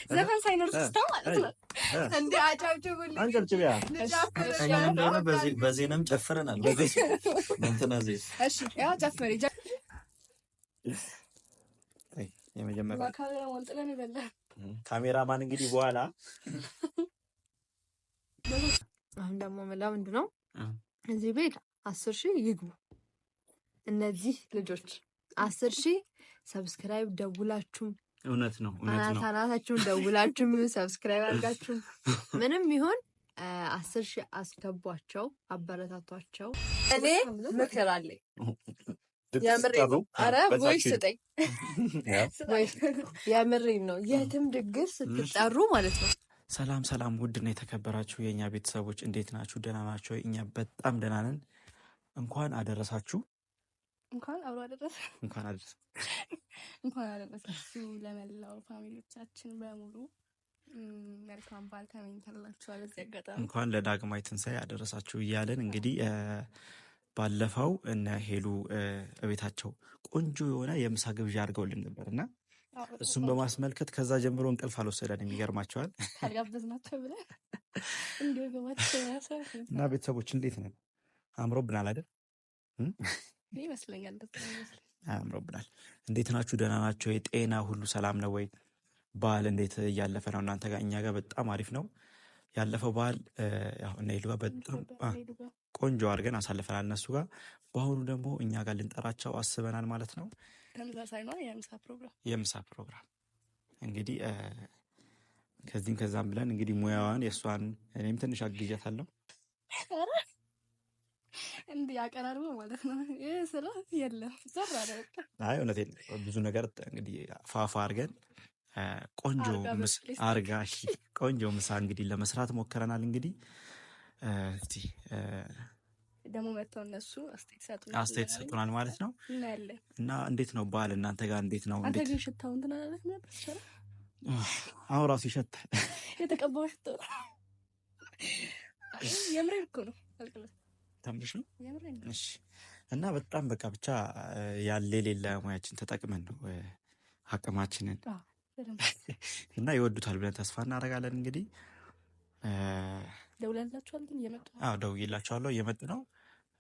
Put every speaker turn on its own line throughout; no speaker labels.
ዘፈን ሳይኖር ስታ ማለት ነው እንዴ? አጫውጭብልኝ
አንጨብጭቢያ እኛም እንደሆነ በዜናም ጨፍረናል። እንትና ዜ
እሺ ያው ጨፍሪ
የመጀመሪያ
ካሜራ ወንጥለን ይበላል።
ካሜራማን እንግዲህ በኋላ
አሁን ደግሞ ምንድን ነው እዚህ ቤት 10,000 ይግቡ እነዚህ ልጆች 10,000 ሰብስክራይብ ደውላችሁ
እውነት ነው
አናታችሁን ደውላችሁ ሰብስክራይብ አድርጋችሁ ምንም ይሁን 10,000 አስገቧቸው፣ አበረታቷቸው። እኔ ምክር አለኝ። የምሬን ነው። የትም ድግስ ስትጠሩ ማለት ነው።
ሰላም ውድና የተከበራችሁ የእኛ ቤተሰቦች እንዴት ናችሁ? ደህና ናቸው? እኛ በጣም ደህና ነን። እንኳን አደረሳችሁ።
እንኳን አደረሳችሁ ለመላው ፋሚሊዎቻችን በሙሉ መልካም በዓል ተመኝተንላችኋል። እዚህ አጋጣሚ
እንኳን ለዳግማይ ትንሣኤ አደረሳችሁ እያለን እንግዲህ ባለፈው እነ ሄሉ እቤታቸው ቆንጆ የሆነ የምሳ ግብዣ አድርገውልን ነበርና እሱም በማስመልከት ከዛ ጀምሮ እንቅልፍ አልወሰደንም። ይገርማቸዋል
ካልጋበዝናቸው ብለን
እና ቤተሰቦች እንዴት ነን? አምሮብናል አይደል?
ይመስለኛል
አምሮብናል። እንዴት ናችሁ? ደህና ናቸው? የጤና ሁሉ ሰላም ነው ወይ? በዓል እንዴት እያለፈ ነው እናንተ ጋር? እኛ ጋር በጣም አሪፍ ነው ያለፈው በዓል። ያው እነ ሄሉ ጋር በጣም ቆንጆ አድርገን አሳልፈናል እነሱ ጋር። በአሁኑ ደግሞ እኛ ጋር ልንጠራቸው አስበናል ማለት ነው።
ተመሳሳይ ነው
የምሳ ፕሮግራም እንግዲህ ከዚህም ከዛም ብለን እንግዲህ ሙያዋን የእሷን እኔም ትንሽ አግዣታለሁ።
እንዴ አቀራርቦ ማለት ነው ስለ የለም ዘራ አይደል?
አይ እውነቴን ብዙ ነገር እንግዲህ ፋፋ አድርገን ቆንጆ ምሳ እንግዲህ ለመስራት ሞክረናል። እንግዲህ እስቲ
ደግሞ መጥተው እነሱ
አስተያየት ሰጡናል ማለት ነው። እና እንዴት ነው በዓል እናንተ ጋር እንዴት ነው?
አንተ ግን ሽታው እንትን አላለህ ነበር?
አሁን ራሱ ይሸታል።
የተቀባው ሽታው የምሬን እኮ ነው።
ተምርሽ ነው። እሺ። እና በጣም በቃ ብቻ ያለ የሌለ ሙያችን ተጠቅመን ነው አቅማችንን እና ይወዱታል ብለን ተስፋ እናደርጋለን። እንግዲህ
ደውላላችኋል? ግን እየመጡ ነው።
አዎ ደውዬላችኋለሁ፣ እየመጡ ነው።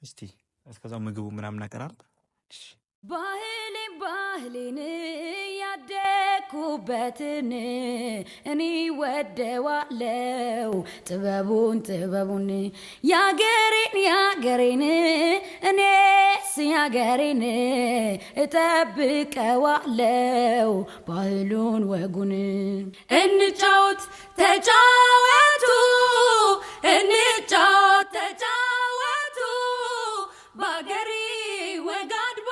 እስቲ እስከዛው ምግቡ ምናምን አቀራርብ። ባህሌን ያደኩበትን እኔ ወደዋለው ጥበቡን ያገሬን እኔስ ያገሬን እጠብቀዋለው ባህሉን ወጉን። እንጫወት ተጫወቱ ባገሬ ወጋድባ።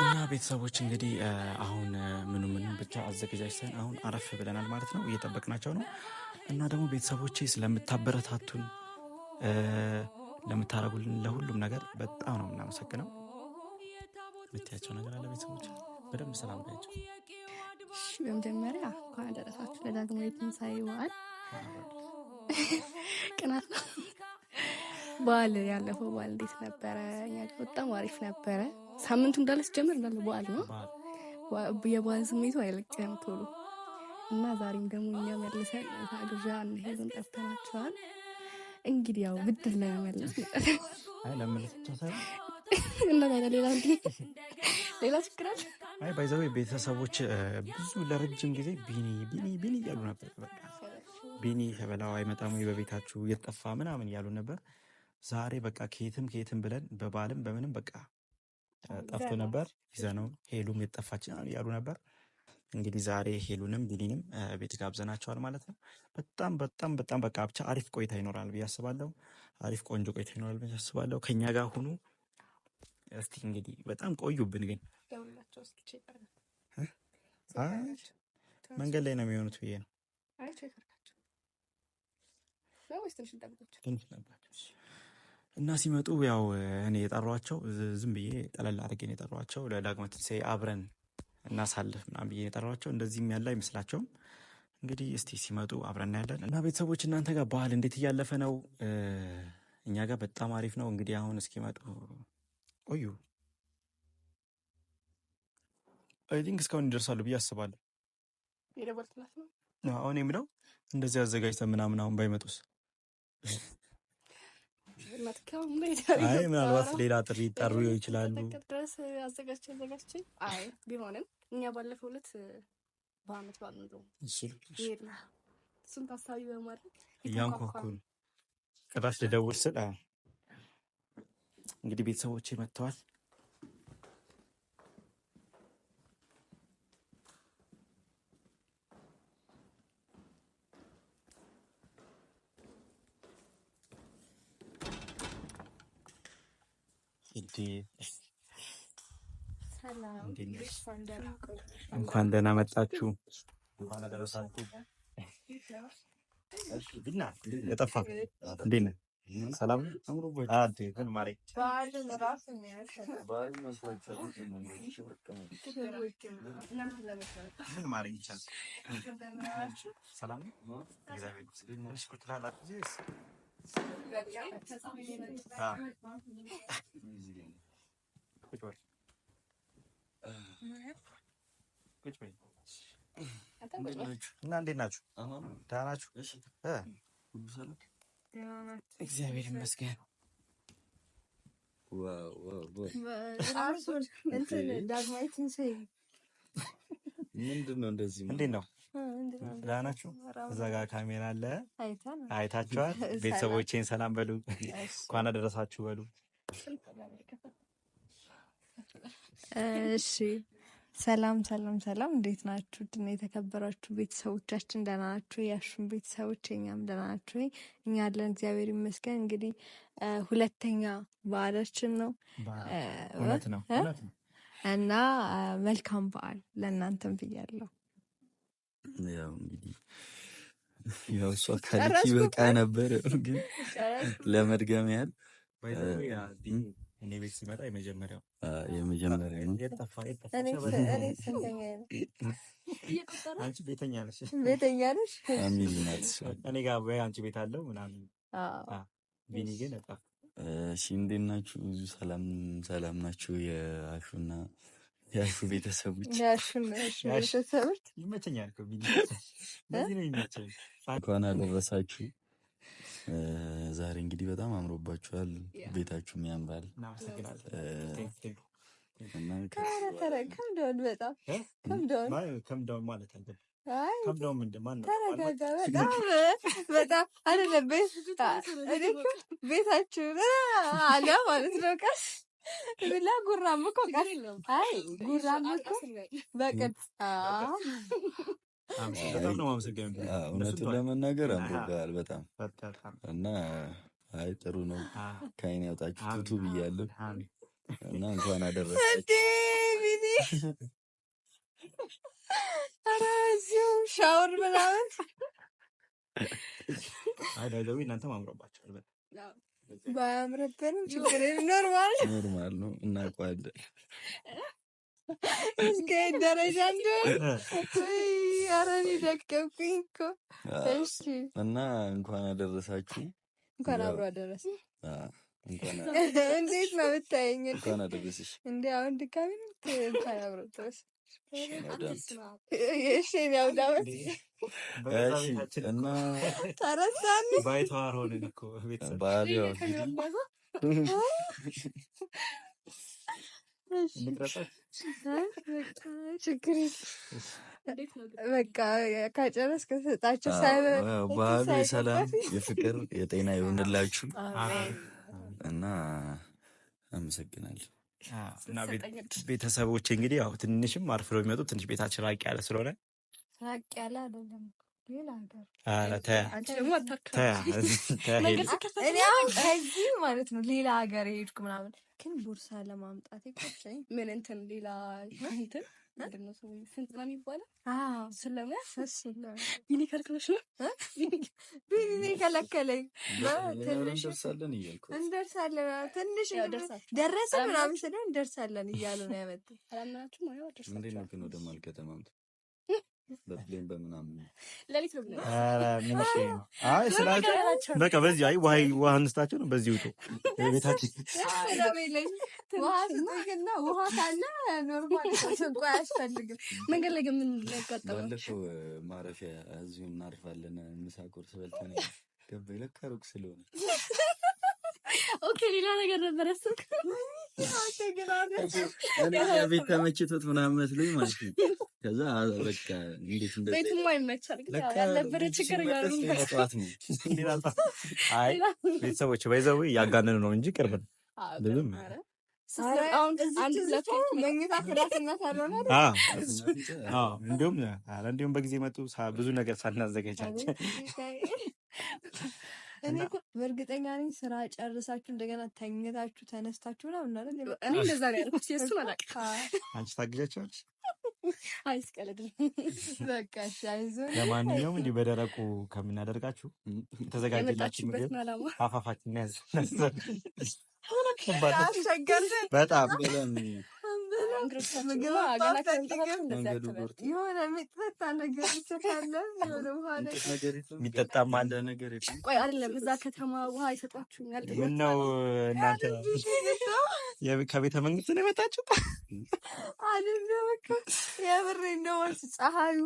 እና ቤተሰቦች እንግዲህ አሁን ምንም ብቻ አዘገጃጅተን አሁን አረፍ ብለናል ማለት ነው። እየጠበቅናቸው ነው። እና ደግሞ ቤተሰቦቼ ስለምታበረታቱን ለምታረጉልን ለሁሉም ነገር በጣም ነው የምናመሰግነው። የምትያቸው ነገር አለ ቤተሰቦች? በደንብ ሰላም ባያቸው።
በመጀመሪያ እንኳን አደረሳችሁ ለዳግማዊ ትንሣኤ በዓል። ቅናት ነው በዓል። ያለፈው በዓል እንዴት ነበረ? እኛ በጣም አሪፍ ነበረ። ሳምንቱ እንዳለ ሲጀምር እንዳለ በዓል ነው። የበዓል ስሜቱ አይለቅም ቶሎ እና ዛሬም ደግሞ እኛ መልሰን ታግዣ እንሄዱን ጠፍተናቸዋል። እንግዲህ ያው ብድር ለመመለስ
ለመመለስ ብቻ ሳይሆን
እና ሌላ ችግር አለ።
ባይዘው ቤተሰቦች ብዙ ለረጅም ጊዜ ቢኒ እያሉ ነበር። በቃ ቢኒ ከበላው አይመጣም ወይ በቤታችሁ እየጠፋ ምናምን እያሉ ነበር። ዛሬ በቃ ከየትም ብለን በባልም በምንም በቃ ጠፍቶ ነበር። ይዘነው ሄሉም የጠፋች እያሉ ነበር። እንግዲህ ዛሬ ሄሉንም ቢኒንም ቤት ጋብዘናቸዋል ማለት ነው። በጣም በቃ ብቻ አሪፍ ቆይታ ይኖራል ብዬ አስባለሁ። አሪፍ ቆንጆ ቆይታ ይኖራል ብዬ አስባለሁ። ከኛ ጋር ሁኑ እስቲ። እንግዲህ በጣም ቆዩብን ግን መንገድ ላይ ነው የሚሆኑት ብዬ ነው። እና ሲመጡ ያው እኔ የጠሯቸው ዝም ብዬ ጠለል አድርጌ ነው የጠሯቸው። ለዳግማዊ ትንሣኤ አብረን እናሳልፍ ምናምን ብዬ የጠሯቸው። እንደዚህም ያለ አይመስላቸውም። እንግዲህ እስቲ ሲመጡ አብረን ያለን እና ቤተሰቦች እናንተ ጋር በዓል እንዴት እያለፈ ነው? እኛ ጋር በጣም አሪፍ ነው። እንግዲህ አሁን እስኪመጡ ቆዩ። አይ ቲንክ እስካሁን ይደርሳሉ ብዬ አስባለሁ።
የደወልኩላት ነው
አሁን የምለው እንደዚህ አዘጋጅተን ምናምን አሁን ባይመጡስ? አይ ምናልባት ሌላ ጥሪ ይጠሩ ይችላሉ።
ድረስ አዘጋጅቼ አይ ቢሆንም እኛ ባለፈው ዕለት በአመት በዓል ነው እሱን ታሳቢ በማድረግ
እያንኳኩ ቅዳሽ ልደውል ስል እንግዲህ ቤተሰቦቼ መጥተዋል። እንኳን ደህና መጣችሁ። እንኳን አደረሳችሁ። የጠፋ እንዴት ነህ? ሰላም ግን ማሬ ምን ማድረግ ይቻላል? ሰላም እና እንዴት ናችሁ? ደህና ናችሁ? እግዚአብሔር ይመስገን።
ምንድን ነው እንደዚህ?
እንዴት ነው? ደህና ናችሁ? እዛ ጋር ካሜራ አለ አይታችኋል። ቤተሰቦቼን ሰላም በሉ፣ እንኳን አደረሳችሁ በሉ።
እሺ ሰላም ሰላም ሰላም፣ እንዴት ናችሁ? ድና የተከበራችሁ ቤተሰቦቻችን ደህና ናችሁ? ያሹን ቤተሰቦች እኛም ደህና ናችሁ? እኛ አለን እግዚአብሔር ይመስገን። እንግዲህ ሁለተኛ በዓላችን ነው እና መልካም በዓል ለእናንተም ብያለሁ።
ያው እንግዲህ ያው እሷ ካለች ይበቃ ነበር፣ ግን ለመድገም ያህል
እኔ ቤት ሲመጣ የመጀመሪያው
ነው።
አንቺ ቤተኛ ነሽ?
ፋሚሊ ናት።
እኔ ጋር ወይ አንቺ ቤት አለው ምናምን። ቢኒ ግን እጣ
እሺ፣ እንዴት ናችሁ? ብዙ ሰላም ናችሁ? የአሹና የአሹ ቤተሰቦች
ይመቸኛል እኮ ቢኒ፣ ለዚህ ነው የሚመቸኝ።
እንኳን አደረሳችሁ። ዛሬ እንግዲህ በጣም አምሮባችኋል፣ ቤታችሁም ያምራል።
ከምዳውን ማለት አለ
ቤታችሁ አለ ማለት ነው። ቀስ ብላ ጉራም እኮ ጉራም እኮ በቅጥ
እውነቱን ለመናገር አምሮብሃል በጣም እና አይ ጥሩ ነው። ከአይን ያውጣችሁ ቱቱ ብያለሁ እና እንኳን አደረሳችሁ።
ሻወር ምናምን
እናንተም አምሮባችኋል።
ባያምርብንም ችግር ኖርማል
ነው እናውቀዋለን።
እስከ ደረጃ እንደሆነ ኧረ እኔ ደቀምኩኝ እኮ። እሺ እና
እንኳን አደረሳችሁ።
እንኳን አብሮ አደረሰ። እንዴት ነው የምታየኝ?
እንኳን አደረሰሽ።
እንደ አሁን ድጋሚ እንኳን አብሮ አደረሰ። እሺ ያው ዳዊት
እና
ተረሳን
ባይተዋር ሆነን እኮ ቤተሰብ
ባሪያው
በቃ ከጨረስክ ከሰጣችሁ
ባህሉ የሰላም የፍቅር የጤና ይሆንላችሁ እና አመሰግናለሁ።
እና ቤተሰቦች እንግዲህ ያው ትንሽም አርፍሎ የሚመጡ ትንሽ ቤታችን ራቅ ያለ ስለሆነ
ራቅ ያለ አይደለም ሌላ ሀገር እኔ አሁን ከዚህ ማለት ነው ሌላ ሀገር የሄድኩ ምናምን ግን ቦርሳ ለማምጣት ይቆጨኝ። ምን እንትን ሌላ እንትን ምንድን ነው ስንት ነው የሚባለው? ቢኒ ከልክለሽ ነው ቢኒ ከለከለኝ።
እንደርሳለን እያልኩ
እንደርሳለን ትንሽ ደረሰ ምናምን ስለ እንደርሳለን እያሉ ነው ያመጡት።
እንዴት ነው ግን ወደ መሀል ከተማ በፕሌን በምናምን
ለሊት ነው ብለን
አይ ስላቸው በቃ በዚህ አይ ውሃ አንስታቸው ነው በዚህ ውጡ ቤታችን
ውሃ ካለ ኖርማል እንኳን አያስፈልግም። መንገድ ላይ ግን ምን ያጋጠመው
ባለፈው ማረፊያ እዚሁ እናርፋለን ምሳ ቁርስ በልተን ገባኝ ለካ ሩቅ ስለሆነ
ኦኬ ሌላ ነገር ነበር ያሰብኩት።
እኔ ቤት ተመችቶት ምናምን መስሎኝ ማለት ነው። ከዛ በቃ እንዴት እንደዚህ
ቤቱም አይመቻል ግን ያልነበረ ችግር ጋር ነው።
አይ ቤተሰቦች ባይዘው ያጋነኑ ነው እንጂ ቅርብ ነው። ልብም
አሁን አንድ ሁለት
መኝታ ፍራትና ሳሎን
እንዲሁም በጊዜ መጡ ብዙ ነገር ሳናዘጋጃቸው
እኔ እኮ በእርግጠኛ ነኝ ስራ ጨርሳችሁ እንደገና ተኝታችሁ ተነስታችሁ ምናምን አይደል?
እኔ እንደዛ ነው ያልኩት። የእሱን አላውቅም።
አንቺ ታግዣቸዋለሽ?
አይስቀልድም።
በቃ አይዞህ። ለማንኛውም እንዲህ በደረቁ ከምናደርጋችሁ የተዘጋጀላችሁ ምግብ አፋፋችን ያዝ በጣም የሚጠጣም አለ ነገር
ቆይ አይደለም እዛ ከተማ ውሃ ይሰጧችሁኛል።
ምነው እናንተ ከቤተ መንግስት ነው የመጣችሁት?
አይደለም እኮ የምሬን ነው። ፀሐዩ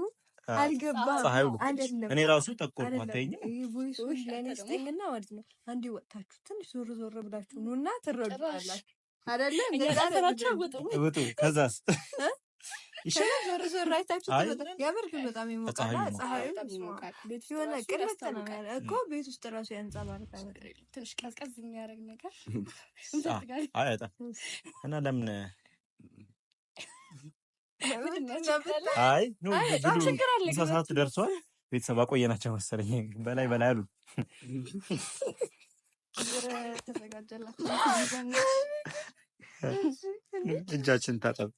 አልገባም አይደለም።
እኔ ራሱ ጠቆርኩ አትይኝ
ቦይሶች ለኔ ስጠኝና ማለት ነው አንዴ ወጣችሁ ትንሽ ዞር ዞር ብላችሁ ኑና ትረዱታላችሁ አይደለ?
ወጡ ከዛስ
ይሻላል። ዞር ዞር አይታችሁ ያምር ግን በጣም ይሞቃል። ፀሐዩ ይሞቃል። ቤት ሲሆን ቅርበት ነው እኮ ቤት ውስጥ ራሱ ያንጸባርቃል።
ትንሽ ቀዝቀዝ የሚያደርግ ነገር
አይ አይጣ እና ለምን አይ ኑ ሰዓት ደርሷል። ቤተሰብ አቆየናቸው መሰለኝ በላይ አሉ። እጃችን ታጠብ።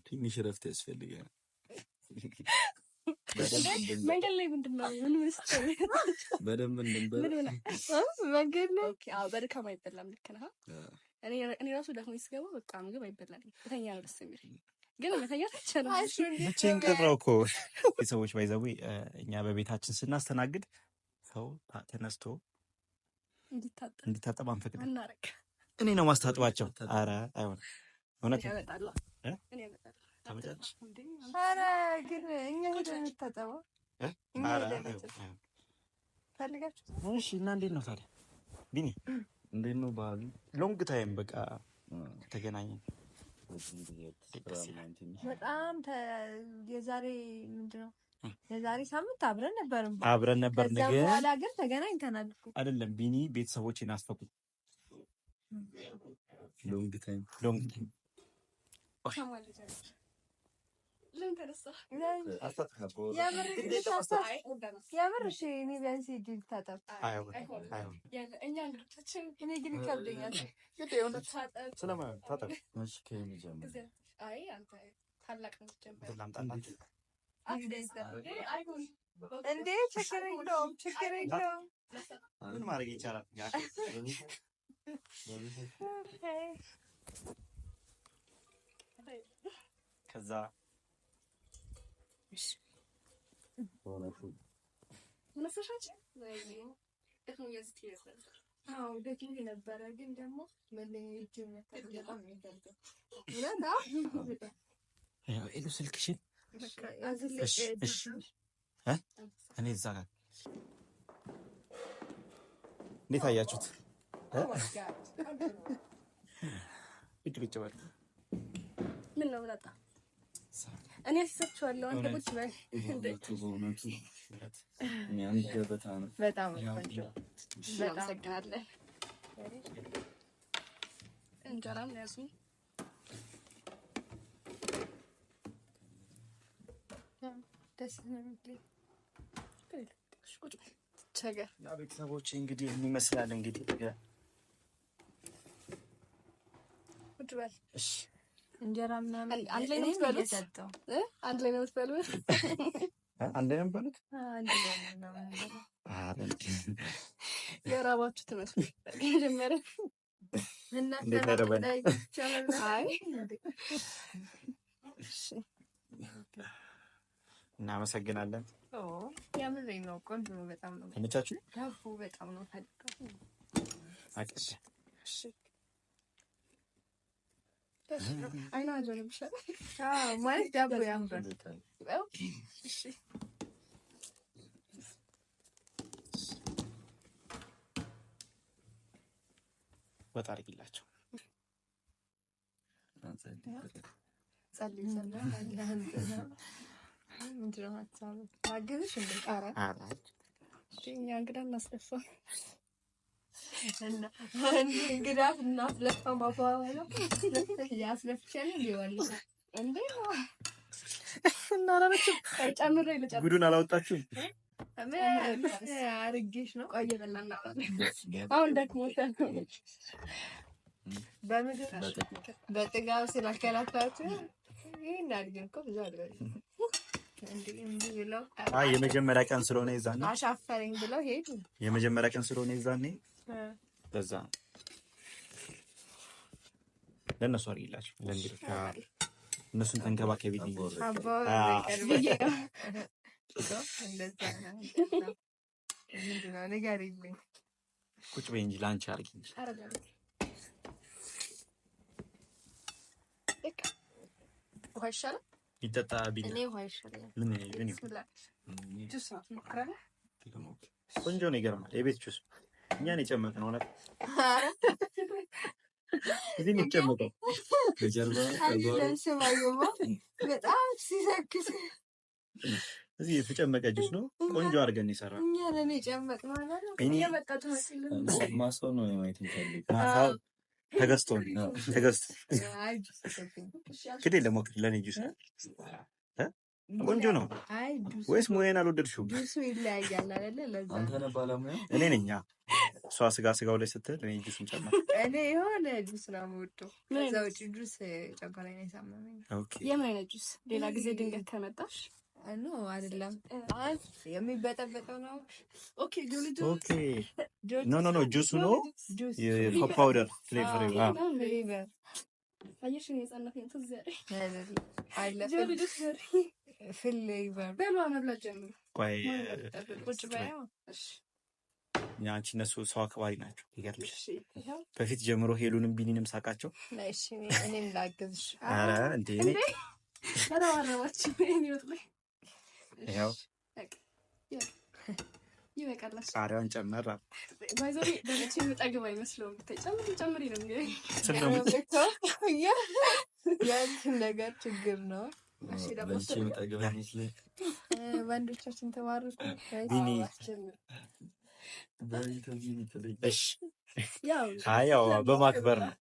ትንሽ እረፍት ያስፈልጋል።
መንገድ ላይ ምንድን ነው
በደንብ እንድንበላ
መንገድ ላይ
በድካም አይበላም። ልክ ነህ። እኔ ራሱ ደክሞኝ ስገባ በቃ ምግብ አይበላልም። መተኛ ነው ደስ የሚል ግን መተኛት አይቻልም።
ብቻዬን ቀረው እኮ የሰዎች ባይዘው እኛ በቤታችን ስናስተናግድ ሰው ተነስቶ እንዲታጠብ አንፈቅድም። እኔ ነው ማስታጥባቸው። ኧረ አይሆንም። እውነት ታመጫለሽ?
ኧረ ግን እኛ ሄደን እንታጠበው ፈልጋችሁ?
እሺ እና እንዴት ነው ታዲያ ቢኒ?
እንዴት ነው ባህሉ?
ሎንግ ታይም በቃ ተገናኘን።
በጣም የዛሬ ምንድን ነው የዛሬ ሳምንት አብረን ነበር
ግን
በኋላ ግን ተገናኝተናል እኮ
አይደለም ቢኒ ቤተሰቦቼን አስፈቁት።
ሎንግ ታይም
የምር እሺ እኔ ቢያንስ ሂጅ ልታጠብ። እኔ ግን ይከብደኛል። እንዴ ችግር የለውም
ምን ማድረግ ይቻላል? ከዛ
ደክሞኝ ነበረ ግን ደግሞ
ሄሎ ስልክሽን እኔ እዛ ጋር እንዴት አያችሁት? ቁጭ በል
ምን ነው ብላጣ እኔ አስሰጥቻለሁ። አንተ ቁጭ በል
በጣም
አመሰግናለሁ። እንጀራም ያዙ
ደስ ነው የሚል
ቸገር
ያ ቤተሰቦቼ እንግዲህ ይመስላል እንግዲህ
ቁጭ በል እሺ።
እንጀራ ምናምን
አንድ ላይ ነው የምትበሉት? አንድ ላይ ነው የምትበሉት?
አንድ ላይ ነው የምትበሉት?
የራባችሁ ትመስሉ መጀመሪያ
እንዴት ያደረበን? እናመሰግናለን።
የምሬን ነው። ቆንጆ ነው። በጣም ነው
ተመቻችሁ?
ዳቦ በጣም ነው ፈልገው።
አይና አጀንብሻ
ማለት ዳቦ ያምራል።
እሺ
ወጣ አድርጊላቸው።
ምንድነው ሀሳቡ? ማገዝሽ እንደ ቃራ
እኛ እንግዳ እናስለፋ
እና እንግዳ እናስለፋ ባባላ ያስለፍቻለሁ ሊሆን እንዴ
እናራችሁ ጨምሬ ልጨምር።
ጉዱን አላወጣችሁም?
አርጌሽ ነው።
ቆየ በላና አሁን ደክሞታል።
በምግብ በጥጋብ ስላከላታችሁ ይሄን አድርገን እኮ ብዙ አድርገን እንዴ ብለው
የመጀመሪያ ቀን ስለሆነ ይዛኔ
አሻፈረኝ ብለው ሄዱ።
የመጀመሪያ ቀን ስለሆነ ይዛኔ በዛ ለእነሱ አድርጊላቸው። ለእንግዲህ እነሱን ተንከባከቢልኝ። ቁጭ በይ እንጂ ለአንቺ አድርጊ እንጂ
ውሃ ይሻላል።
ይጠጣ ቢል
እኔ ውሃ ይሻላል።
ምን ቆንጆ ነው። ይገርማል። የቤት ጁስ እኛን የጨመቅነው ነው። እዚህ ነው የጨመቀው።
በጣም ሲሰክስ
እዚህ የተጨመቀ ጁስ ነው። ቆንጆ አድርገን የሰራነው
እኛ ነን የጨመቅነው ማለት ነው።
ማሳው ነው ማየት እንፈልግ።
ማሳው ተገዝቶ እንግዲህ ለሞክር ለኔ ጁስ ቆንጆ ነው ወይስ ሙያዬን አልወደድሽውም?
ጁሱ ይለያያል አይደለ? ለዛ
አንተ ነህ ባለሙያ።
እኔ ነኝ። እሷ ስጋው ላይ ስትል እኔ ጁስን ጨመር።
እኔ የሆነ ጁስ ነው የምወደው። ከዛ ውጭ ጁስ ጨጓራዬን ያሳመመኝ።
ኦኬ።
የምን አይነት ጁስ? ሌላ ጊዜ ድንገት ከመጣሽ
ኖ አይደለም። የሚበጠበጠው ነው።
ኦኬ
ኖ ጁሱ ነው የፓውደር ፍሌቨር
አየሽ ነው የጻነፈኝ ትዝ ያለኝ
አይደለም ፍሌቨር
በሏ መብላት ጀምሩ።
ቆይ
ቁጭ በያው።
እሺ
ያንቺ እነሱ ሰው አክባሪ ናቸው። ይገርምሽ በፊት ጀምሮ ሄሉንም ቢኒንም ሳቃቸው።
እሺ እኔም ላግዝሽ።
ኧረ እንዴ እኔ
ተራዋራባችሁ እኔ ወጥ ላይ
ያው
ይበቃላሽ።
ቃሪያውን ጨመር
ባይዘሪ በእቺ መጣገብ አይመስለውም። ጨምሪ ነው እንግዲህ
ያንቺ ነገር ችግር ነው።
እሺ
በእንቺ መጣገብ አይመስልም።
ወንዶቻችን ተማሩት
ቢኒ
እሺ
ያው በማክበር ነው።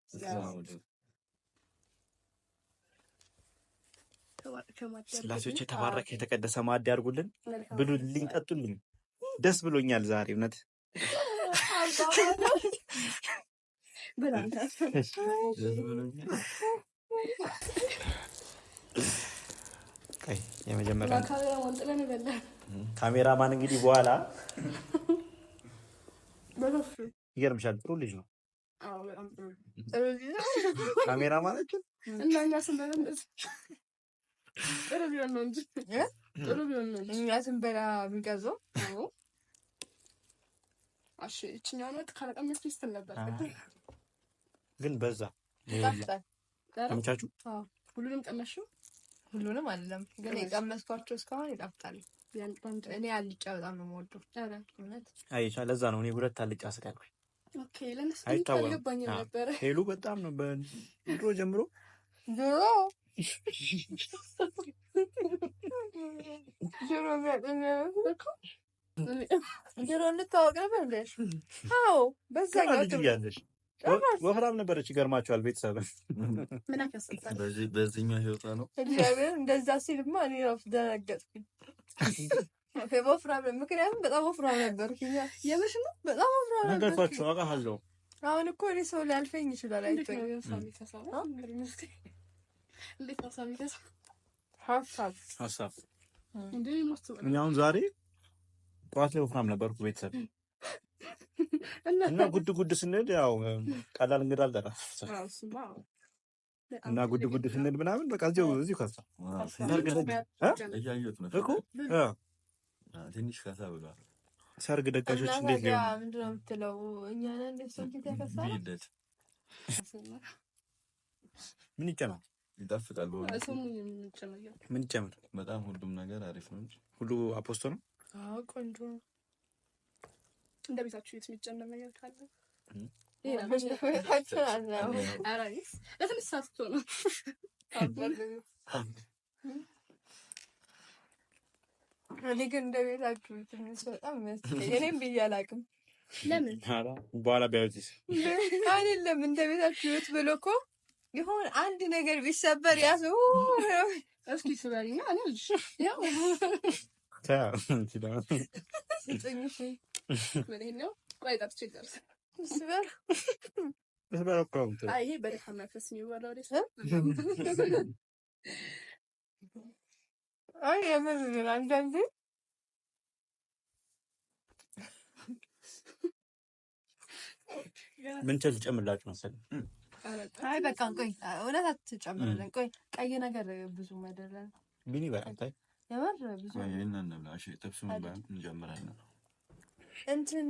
ስላሴዎች የተባረከ የተቀደሰ ማዕድ ያድርጉልን። ብሉልኝ፣ ጠጡልኝ። ደስ ብሎኛል ዛሬ እውነት። የመጀመሪያ ካሜራማን እንግዲህ በኋላ ይገርምሻል፣ ጥሩ ልጅ ነው ካሜራማናችን
እና እኛ ስንበላ ጥሩ ቢሆን ነው እንጂ
እኛ ስንበላ የሚቀዘው።
እሺ እችኛው ነው ካለቀመስ ስትል ነበር
ግን በዛ ተመቻችሁ?
ሁሉንም ቀመሽው?
ሁሉንም አይደለም ግን የቀመስኳቸው እስካሁን ይጣፍጣሉ። እኔ አልጫ በጣም ነው የምወደው።
አይቻ ለዛ ነው እኔ ሁለት አልጫ ስጋልኩኝ።
ኦኬ ለነሱ
አይታወቅም ነበር። ሄሉ በጣም ነው በድሮ ጀምሮ
ድሮ እንታወቅ ነበር እንዴ? አዎ በዛኛው
ትያለሽ። ወፍራም ነበረች። ይገርማችኋል ቤተሰብ
ምን አከሰታል።
በዚህኛው ህይወቷ ነው
እግዚአብሔር እንደዛ ሲልማ እኔ ነው ደነገጥኩኝ። ወፍራም ምክንያቱም በጣም ወፍራም ነበርኩኝ። የምሽ ነው በጣም ወፍራም ነበር።
ነገርኳችሁ አውቃለሁ።
አሁን እኮ እኔ ሰው ሊያልፈኝ ይችላል። አይቶኝ
ሀሳብ እኔ አሁን ዛሬ ጠዋት ላይ ወፍራም ነበርኩ ቤተሰብ እና ጉድ ጉድ ስንል ያው ቀላል እንግዳ አልጠራ እና ጉድ ጉድ ስንል ምናምን በቃ እዚሁ ከሳ እኮ
ትንሽ ከሳ ብሏል።
ሰርግ ደጋሾች እንዴት ሊሆን
ምንድን ነው የምትለው? እኛ ነን ሰው ተከሳ
ምን ይጨመር
ይጣፍጣል።
ምን ይጨመር?
በጣም ሁሉም ነገር አሪፍ ነው።
ሁሉ አፖስቶ ነው።
አዎ ቆንጆ ነው። እንደ ቤታችሁ የት የሚጨመር ነገር ካለ
እኔ ግን እንደ ቤታችሁ ትንሽ በጣም እኔም ብዬ አላውቅም።
ለምን
በኋላ ቢያዩትስ
አይደለም እንደ ቤታችሁ ህይወት ብሎ እኮ ይሁን አንድ ነገር ቢሰበር ያሱ
እስኪ ስበሪና እኔ ልጅ ያው
ትንሽ
ምን ነው ቆይ ጣጥቼ ደርስ
ስበር
ስበር እኮ
አይ በደካማ መንፈስ የሚወራው ደስ
አይ የምር ግን አንዳንዴ
ምን ትጨምርላችሁ መሰለኝ?
አይ በቃ ቆይ እውነት አትጨምርልን። ቆይ ቀይ ነገር ብዙ መደረን
ቢኒ በቃ
የምር ብዙ
ይሄንን ነው እሺ። ጥብሱን እንጀምራለን።
እንትን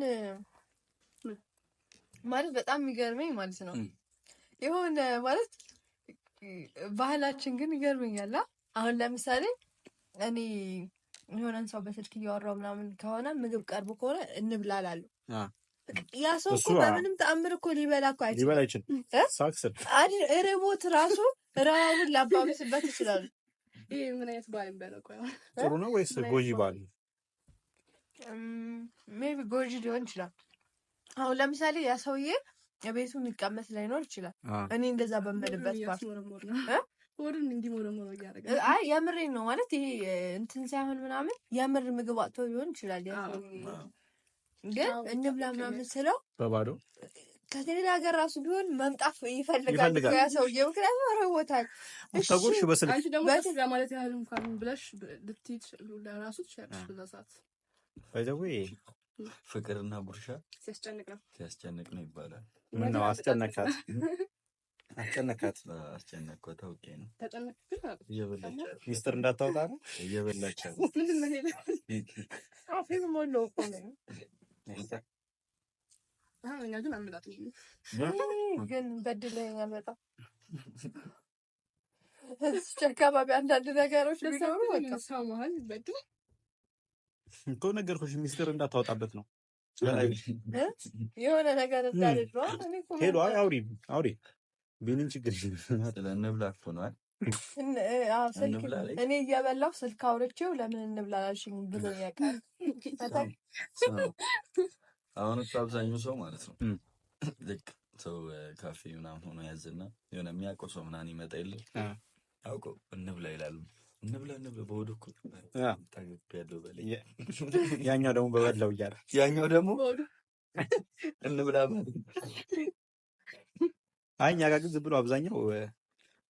ማለት በጣም የሚገርመኝ ማለት ነው የሆነ ማለት ባህላችን ግን ይገርመኛል። አሁን ለምሳሌ እኔ የሆነን ሰው በስልክ እያወራሁ ምናምን ከሆነ ምግብ ቀርቦ ከሆነ እንብላ እላለሁ። ያ ሰው እኮ በምንም ተአምር እኮ ሊበላ እኮ አይችልም።
ሳክስል
ርቦት ራሱ ረሃቡን ላባብስበት ይችላል።
ይሄ ምን አይነት ባህል ነው? ቆይ
ጥሩ ነው ወይስ ጎጂ ባህል?
ሜቢ ጎጂ ሊሆን ይችላል። አሁን ለምሳሌ ያ ሰውዬ ቤቱ የሚቀመጥ ላይኖር ይችላል። እኔ እንደዛ በምልበት
ወሩን እንዲሞረሞረ ያደርጋል።
አይ የምሬን ነው ማለት ይሄ እንትን ሳይሆን ምናምን የምር ምግብ አጥቶ ሊሆን ይችላል። ያ ግን እንብላ ምናምን ስለው
በባዶ
ከሌላ ሀገር ራሱ ቢሆን መምጣት ይፈልጋል ያ ሰውዬ። ምክንያቱም ረቦታል።
ተጎሽ በስልክ
አንቺ ደግሞ ለማለት ያህል እንኳን ብለሽ ልትይት ለራሱ ትችላለሽ። በዛ ሰዓት
ባይዘው
ፍቅርና ጉርሻ
ሲያስጨንቅ
ነው ይባላል።
ምን ነው አስጨነካት?
አስጨነቅኳት አውቄ ነው።
ተጨነቅ ግን
እየበላች
ሚስጥር እንዳታወጣ ነው
እየበላች
ምንድን ነው ሄደ
አፌን ሞሎ እኮ ነው።
እኛ ግን አምላክ
ግን በድለኛል በጣም እዚህ አካባቢ አንዳንድ ነገሮች ቢኖሩ በቃ
ሰው መሀል በድል
እኮ ነገርኩሽ። ሚስጥር እንዳታወጣበት ነው
የሆነ ነገር እንዳልል ነው።
ሄሎ አውሪ ቢኒን ችግር
እንብላ እኮ ነው።
እኔ እየበላሁ ስልክ አውርቼው ለምን እንብላ አላልሽኝ ብሎ ያውቃል።
አሁን እኮ አብዛኛው ሰው ማለት ነው ልክ ሰው ካፌ ምናምን ሆኖ ያዝና የሆነ የሚያውቀው ሰው ምናምን ይመጣ የለ አውቀው እንብላ ይላሉ። እንብላ በሆዱ እኮ ያለው በላይ
ያኛው ደግሞ በበላው እያለ
ያኛው ደግሞ እንብላ ማለት
አይ እኛ ጋር ግን ዝም ብሎ አብዛኛው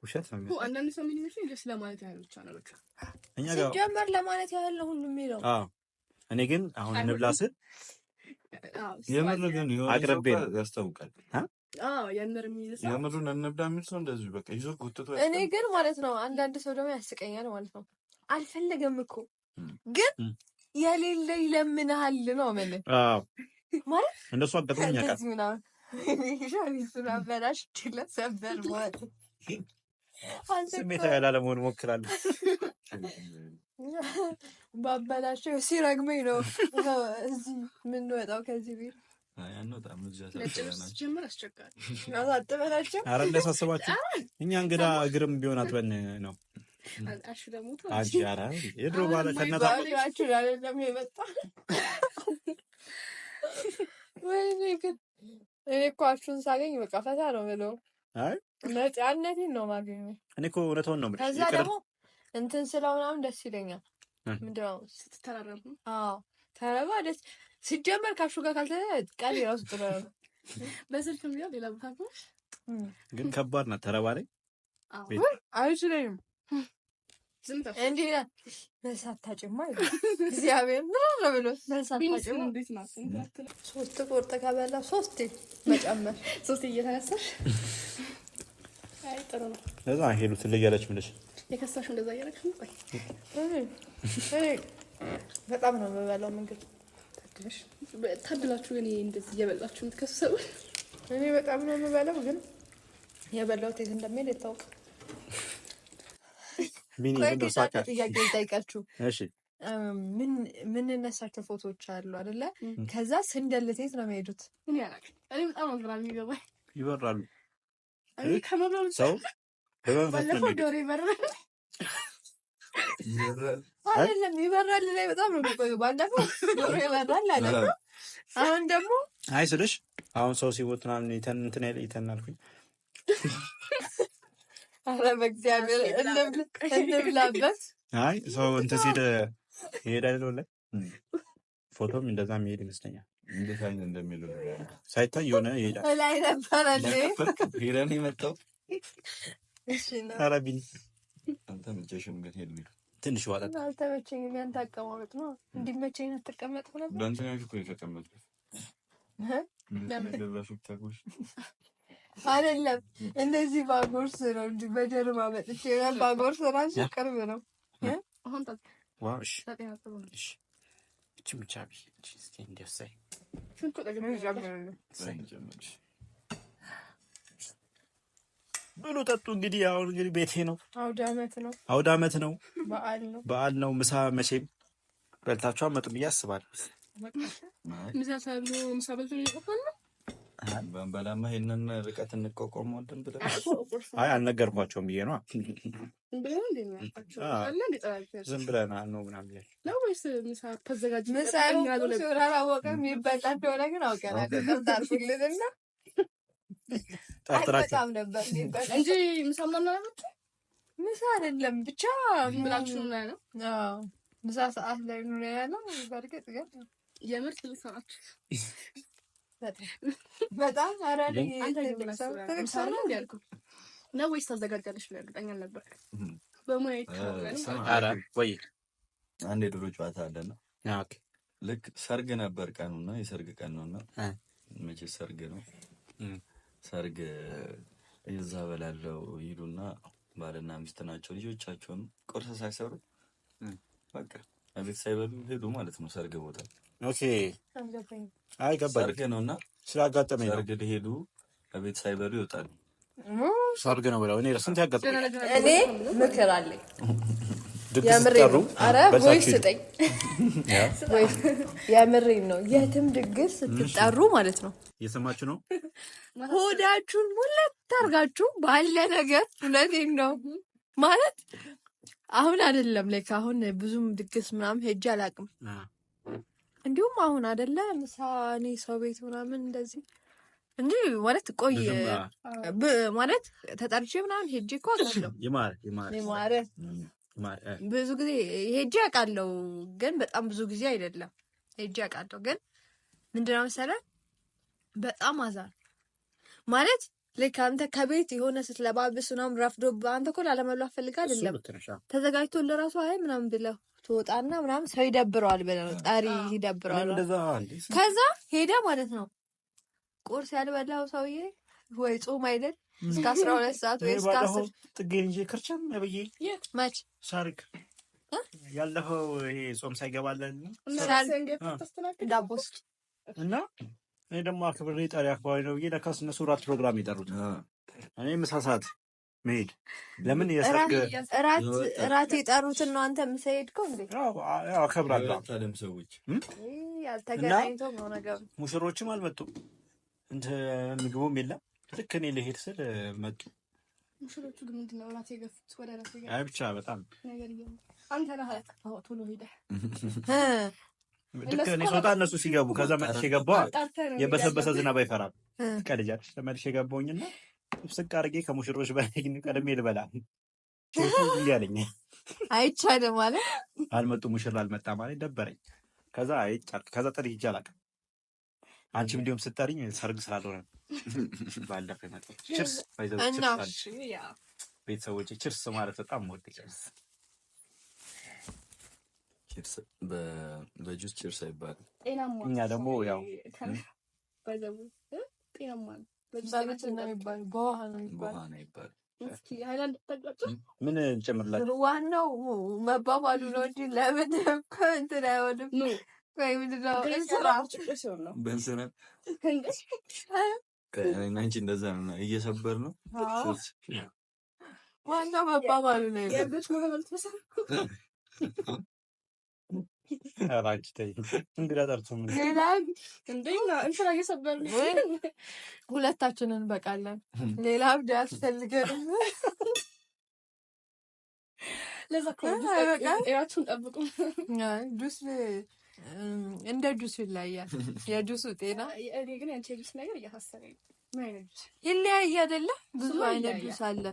ውሸት ነው።
አንዳንድ ሰው ምን ይመስል ደስ ለማለት ያህል ብቻ ነው። በቃ
እኛ ጋር ሲጀመር ለማለት ያህል ነው ሁሉም የሚለው።
እኔ ግን አሁን እንብላ ስል
የምር ግን
አቅርቤ
ያስታውቃል። የምሩን እንብላ የሚል ሰው እንደዚሁ በቃ ይዞ ጎትቶ
እኔ ግን ማለት ነው አንዳንድ ሰው ደግሞ ያስቀኛል ማለት ነው። አልፈለገም እኮ ግን የሌለ ይለምንሃል ነው ማለት ማለት
እንደሱ አጋጥሞኝ ያውቃል። ስሜታዊ ላለመሆን እሞክራለሁ።
ባበላሸው ሲረግመኝ ነው እዚህ የምንወጣው ከዚህ ቤት።
አስቸጋሪ
ኧረ እንዳያሳስባችሁ እኛ እንግዳ እግርም ቢሆን አጥበን ነው። አንቺ ኧረ የድሮ ባለ
ከነታችሁ አይደለም የመጣ ወይኔ ግን እኔ እኮ አሹን ሳገኝ በቃ ፈታ ነው ብለው
አይ
ነፃነቴን ነው ማገኘው።
እኔ እኮ እውነቱን ነው የምልሽ።
ከዛ ደግሞ እንትን ስለው ምናምን ደስ ይለኛል። ምንድን ነው
ስትተራረቡ?
አዎ ተረባ ደስ ሲጀመር ካሹ ጋር ካልተለ ቃል ይራሱ ጥሩ ነው።
በስልክም ቢሆን ሌላ ቦታ
ግን ከባድ ናት ተረባ ላይ
አይችልም። እንዲህ መልሳት ታጭማ እግዚአብሔር ነው ብሎ መልሳት ታጭማ። ሶስት ቁርጥ ከበላ ሶስት መጨመር
ሶስት እየተነሳሽ አይ ጥሩ ነው።
ለዛ ሄሉ ትለያለች ምንሽ
የከሳሽ እንደዛ እያደረግሽ ነው።
በጣም ነው የምበላው ምግብ።
ታድላችሁ እኔ እንደዚህ እየበላችሁ የምትከሰቡ።
እኔ በጣም ነው የምበላው፣ ግን የበላሁት የት እንደሚሄድ አይታወቅም። ጥያቄ ልጠይቃችሁ። ምን እነሳቸው ፎቶዎች አሉ አይደለ? ከዛ ስንደልት የት ነው የሚሄዱት?
እኔ በጣም ነው ግራ የሚገባኝ።
ይበራሉ
ከመብላሉ
ሰው
ባለፈው ዶሮ ይበራል
አይደለም? ይበራል ላይ በጣም ነው የሚቆየው። ባለፈው ዶሮ ይበራል አለ። አሁን ደግሞ
አይ ስልሽ አሁን ሰው ሲወጥ ምናምን እንትን ይተናልኩኝ።
ኧረ በእግዚአብሔር እንብላበት።
አይ ሰው እንትን ሲል ይሄዳል ላይ ፎቶም እንደዛ የሚሄድ ይመስለኛል።
እንዴት አይነት እንደሚሉ
ሳይታይ የሆነ ይሄዳል
ላይ ነበረ
ሄደን የመጣው
አረቢን
አልተመቸሽም? ግን ሄድ
ትንሽ ዋጠጥ
አልተመቸኝም። ያንተ አቀማመጥ ነው እንዲመቸኝ ተቀመጥኩ ነበር።
ዳንተኛሽ እኮ የተቀመጥኩት
አይደለም እንደዚህ ባጎርስ ነው እንጂ በጀርባ መጥቼ ባጎርስ ራሱ ቅርብ ነው።
ብሉ ጠጡ። እንግዲህ አሁን እንግዲህ ቤቴ ነው።
አውደ ዓመት ነው።
በዓል ነው። ምሳ መቼም በልታችሁ አመጡ ብዬ አስባለሁ።
ምሳ በልቶ ይቆፋል።
በንበላማ ይሄንን ርቀት እንቋቋመዋለን ብለን
አይ አልነገርኳቸውም ብዬ ነው። ዝም ብለን ነው ምናምን ብዬ
ነው ወይስ ምሳ ተዘጋጅ?
ምሳ አላወቀም ይበላ እንደሆነ ግን አውቀናል። ጠርጣርኩልንና በጣም ነበር
እንጂ ምሳ ምናምን አላመጣም።
ምሳ አይደለም ብቻ
ብላችሁ ነው ያለው።
ምሳ ሰዓት ላይ ነው ያለው። በርግጥ ግን
የምርት ልሰራችሁ
በጣም አራዳ
ነው ወይስ ታዘጋጃለሽ ብለህ እርግጠኛ አልነበርክም? በሙያ
ወይ
አንድ የድሮ ጨዋታ አለና ልክ ሰርግ ነበር ቀኑና የሰርግ ቀን ነውና መቼ ሰርግ ነው። ሰርግ እዛ በላለው ይሉና ባልና ሚስት ናቸው። ልጆቻቸውን ቁርስ ሳይሰሩ በቃ ቤት ሳይበሉ ሄዱ ማለት ነው ሰርግ ቦታ።
ኦኬ አይ ገባኝ።
ሰርግ ነውና
ስላጋጠመኝ
ሰርግ ሊሄዱ ቤት ሳይበሉ ይወጣሉ።
ሰርግ ነው ብለው እኔ ስንት ያጋጠመኝ።
እኔ ምክር አለኝ።
የምሬን ነው።
ኧረ ቮይስ ስጠኝ። የምሬን ነው። የትም ድግስ ስትጠሩ ማለት ነው
እየሰማችሁ ነው።
ሆዳችሁን ሙለት አድርጋችሁ ባለ ነገር እውነቴን ነው ማለት አሁን አይደለም ላይ አሁን ብዙም ድግስ ምናምን ሄጄ አላውቅም። እንዲሁም አሁን አይደለ ምሳ እኔ ሰው ቤት ምናምን እንደዚህ እንጂ ማለት ቆይ ማለት ተጠርቼ ምናምን ሄጄ እኮ አውቃለሁ። ይማረ ብዙ ጊዜ ሄጄ አውቃለሁ፣ ግን በጣም ብዙ ጊዜ አይደለም ሄጄ አውቃለሁ። ግን ምንድነው መሰለህ በጣም አዛር ማለት ልክ አንተ ከቤት የሆነ ስትለባብስ ምናምን ረፍዶብህ አንተ እኮ ላለመብላት ፈልገህ አይደለም ተዘጋጅቶ ለራሱ አይ ምናምን ብለህ ትወጣና ምናምን ሰው ይደብረዋል ብለህ ነው ጠሪ ይደብረዋል። ከዛ ሄደ ማለት ነው ቁርስ ያልበላው ሰውዬ ወይ ጾም አይደል እስከ 12 ሰዓት ወይ እስከ 10
ጥጌን እንጂ ክርቸም ነብዬ
መች
ሳርክ ያለፈው ይሄ ጾም ሳይገባለን
ዳቦስ
እና እኔ ደግሞ አክብሬ ጠሪ አክባሪ ነው ብዬ ለካስ እነሱ ራት ፕሮግራም የጠሩት እኔ ምሳ ሰዓት መሄድ ለምን የሰርግ
እራት የጠሩትን ነው አንተ ምሳ ሄድከው እንዴ?
ያው አከብራለሁ።
ታለም ሰዎች
ያልተገናኝተው ነው ነገር።
ሙሽሮችም አልመጡም ምግቡም የለም። ልክ እኔ ልሄድ ስል መጡ
ሙሽሮቹ። ግን ምንድን ነው እራት የገፉት ወደ እራት የገፉት?
አይ ብቻ በጣም
ነገር አንተ ነህ አላጠፋኸው ቶሎ ሄደህ
ልክ እኔ ስወጣ እነሱ ሲገቡ ከዛ መልሼ ገባሁ። የበሰበሰ ዝናብ አይፈራም። ቀልጃለሽ ተመልሼ ገባሁኝና ስቅ አድርጌ ከሙሽሮች በላይ ቀድሜ ልበላ ያለኝ
አይቻልም ማለት
አልመጡ ሙሽራ አልመጣ ማለት ደበረኝ። ከዛ ከዛ ጠሪ ሂጅ አላውቅም። አንቺም እንዲሁም ስጠሪኝ ሰርግ ስላልሆነ ባለፈ መጣ ችርስ ቤተሰቦቼ ችርስ ማለት በጣም ወደ ችርስ
በጁስ ቺርስ አይባልም።
እኛ ደግሞ ያው
በውሃ ነው
ይባላል።
ምን እንጨምርላችሁ?
ዋናው መባባሉ ነው እንጂ ለምን እንትን አይሆንም። ወይ ምንድን ነው
በእንስራ አንቺ እንደዛ ነው እየሰበር ነው።
ዋናው መባባሉ ነው። ሁለታችንን እንበቃለን። ሌላ አብድ አያስፈልገንም።
ለዛ እራችሁን ጠብቁ።
ጁስ እንደ ጁስ ይለያል። የጁሱ ጤና
እኔ ግን ያንቺ ጁስ ነገር እያሳሰበኝ
ይለያይ አይደለ? ብዙ አይነት ጁስ አለ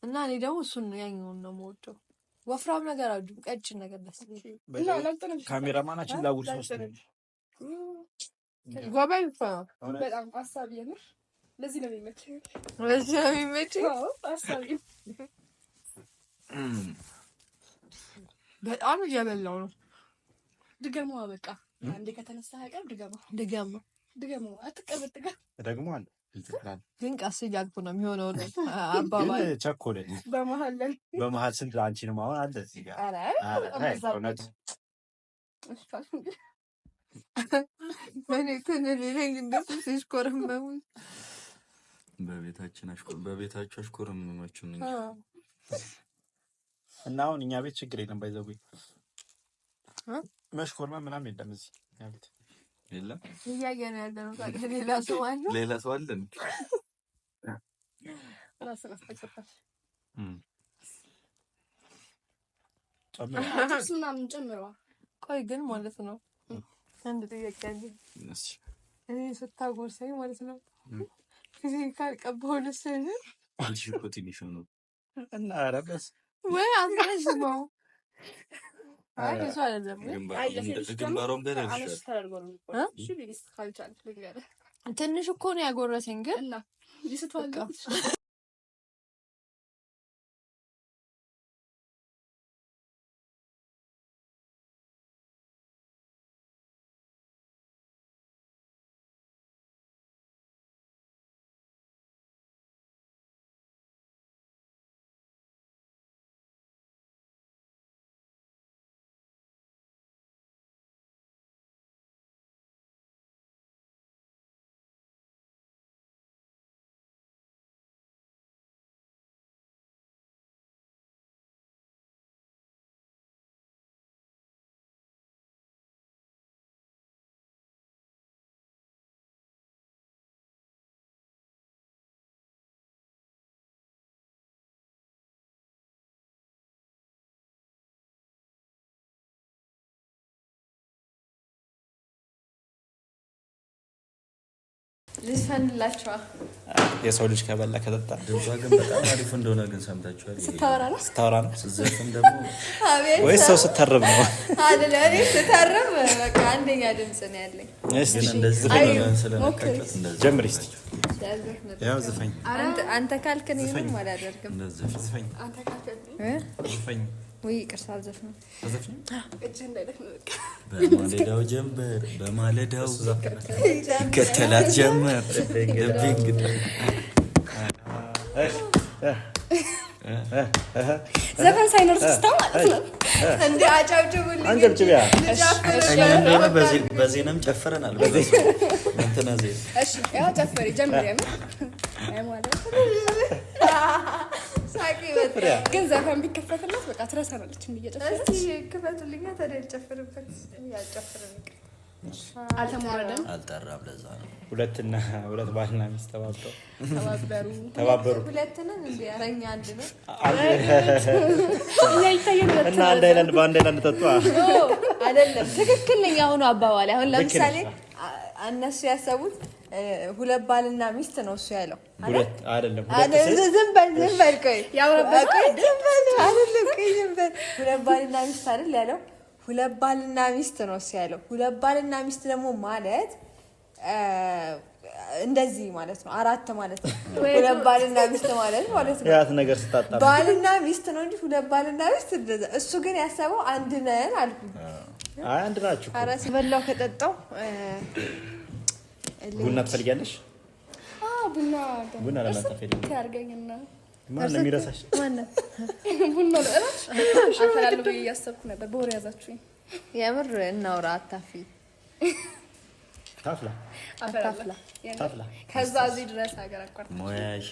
እና እኔ ደግሞ እሱን ያኛውን ነው የምወደው። ወፍራም ነገር አሉ፣ ቀጭን ነገር ደስ ይላል።
ካሜራማናችን ላውል ሶስት
ጎባይ
በጣም አሳቢ የምር ለዚህ ነው የሚመቸኝ። አሳቢ
በጣም እየበላው ነው።
ድገመዋ በቃ አንዴ ከተነሳ አይቀር ድገመው አትቀበጥ
ደግሞ አለ
ግን ቀስ እያልኩ ነው የሚሆነው። አባባል
ቸኮለ በመሀል ስንት አንቺንም አሁን አለ እዚህ ጋር እውነት
እኔ ከነሌለኝ እንደሱ ሲሽኮረመሙ
በቤታችሁ አሽኮረመማችሁ እንጂ
እና አሁን እኛ ቤት ችግር የለም። ባይዘው መሽኮርመም ምናምን የለም እዚህ እኛ ቤት
የለም።
እያየን ያለ ነው። ሌላ ሰው አለ
ምናምን ጨምረዋ።
ቆይ ግን ማለት ነው አንድ ጥያቄ አለ። እኔ ስታጎርሰኝ ማለት ነው ፊዚካል ቀባው ልስል
አንቺ እኮ ትንሽ ነው
እና ኧረ በስ
ወይ አንተሽማው አይ እሱ አይደለም
ግንባሮም
ትንሽ እኮ ነው ያጎረሰኝ ግን
እና ይስተዋል ልስፈንላችኋ
የሰው ልጅ ከበላ ከጠጣ
ድምጿ ግን በጣም አሪፍ እንደሆነ ግን ሰምታችኋል።
ስታወራ ነው
ስትዘፍን ደግሞ
ወይስ ሰው ስተርብ ነው?
አይደለ እኔ ስተርብ በቃ አንደኛ ድምጽ ነው ያለኝ።
ግን እንደዚህ ነው ስለነካከት እንደዚህ
ጀምሪ እስቲ ያው ዘፈኝ
አንተ ካልከኝ ምንም አላደርግም።
ዘፈኝ
አንተ ካልከኝ
ዘፈኝ
ወይ ቅርሳ ዘፈኝ
ዘፈኝ
እጅ እንዳይደክም በቃ
በማለዳው ጀንበር በማለዳው ከተላት ጀመር እንግዲህ
ዘፈን ሳይኖር ስታ ማለት ነው
እንዴ አጫውጭቡልኝ
አንጀብጭቢያ
በዜናም ጨፈረናል። እንትና ዘይ
እሺ ያው ጨፈሪ ጀምሪ አይ ማለት
ሳቂ በቃ
ግን ዘፈን ቢከፈትላት በቃ ትረሳናለች እየጨፈረች።
እስቲ ክፈቱልኝ ታዲያ ጨፍርበት ያጨፍረን
አልተሞረደም
አልጠራም። ለዛ ነው
ሁለት ባልና ሚስት
ተባበሩ
ሁለት ነን እንዴ? አረኛ አንድ ነው
እና አንድ አይላንድ በአንድ አይላንድ ጠጡ
አይደለም። ትክክል ነኝ። አሁን አባባል አሁን ለምሳሌ እነሱ ያሰቡት ሁለት ባልና ሚስት ነው እሱ ያለው
አይደለም።
ዝም በል ቆይ ያወራበት ሁለት ባልና ሚስት አይደል ያለው? ሁለት ባልና ሚስት ነው እሱ ያለው። ሁለት ባልና ሚስት ደግሞ ማለት እንደዚህ ማለት ነው፣ አራት ማለት ነው። ሁለት ባልና ሚስት ማለት ነው
ያት ነገር ስታጣ
ባልና ሚስት ነው እንጂ ሁለት ባልና ሚስት እንደዛ። እሱ ግን ያሰበው አንድ ነን አልኩኝ።
አንድ ናችሁ።
ኧረ ስበላው ከጠጣው
ቡና ትፈልጊያለሽ?
ቡና
ለማታፈልጊ
ያርገኝና
ማን ነው የሚረሳሽ?
ቡና ለራስ አፈላልኩ እያሰብኩ ነበር። በወሬ ያዛችሁኝ።
የምር እናውራ። አታፊ
ታፍላ
ከዛ እዚህ ድረስ ሀገር አቋርጥ
ሞያሺ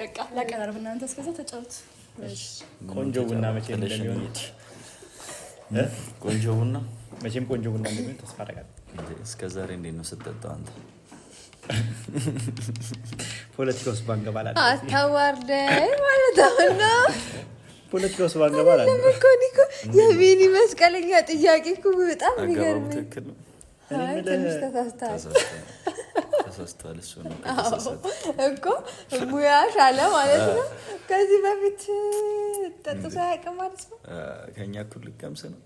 በቃ ላቀራርብ። እናንተ እስከዛ ተጫወቱ።
ቆንጆ ቡና መቼም እንደሚሆን
ቆንጆ ቡና
መቼም ቆንጆ ቡና እንደሚሆን ተስፋ አደርጋለሁ።
እስከ ዛሬ እንዴት ነው ስትጠጣው አንተ?
ፖለቲካ ውስጥ ባንገባ አላለ
አታዋርደኝ ማለት ነው።
ፖለቲካ ውስጥ ባንገባ አላለ
እኮ የቢኒ መስቀለኛ ጥያቄ እኮ በጣም
አገባቡ ትክክል ነው።
ትንሽ ተሳስተሃል
እሱ ነው
እኮ ሙያሽ አለ ማለት ነው። ከዚህ በፊት ጠጥቶ አያውቅም ማለት ነው።
ከእኛ እኩል ልቀምስ ነው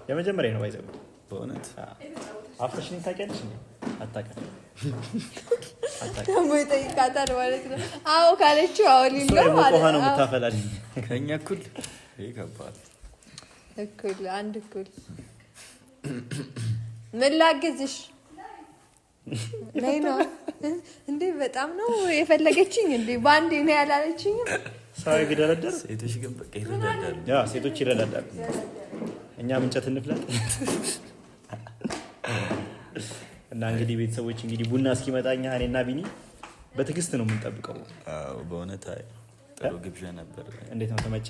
የመጀመሪያ ነው ባይዘው
በእውነት
አፍሽን ታውቂያለሽ እንዴ? አታውቅም
ደግሞ ይጠይቃታል ማለት ነው። አዎ ካለችው አዎ ሊለው
ማለት ነው። የምታፈላል
ከእኛ እኩል ይከባል።
እኩል አንድ እኩል ምን ላግዝሽ ነይ ነው እንዴ? በጣም ነው የፈለገችኝ እንዴ? ባንዴ ነው ያላለችኝም።
ሰው ይገደረደር።
ሴቶች ግን በቃ ይረዳዳሉ።
ያ ሴቶች ይረዳዳሉ። እኛም እንጨት እንፍላል እና እንግዲህ ቤተሰቦች እንግዲህ ቡና እስኪመጣኛ እኔና ቢኒ በትዕግስት ነው የምንጠብቀው።
አዎ በእውነት ጥሩ ግብዣ ነበር።
እንዴት ነው ተመቸ?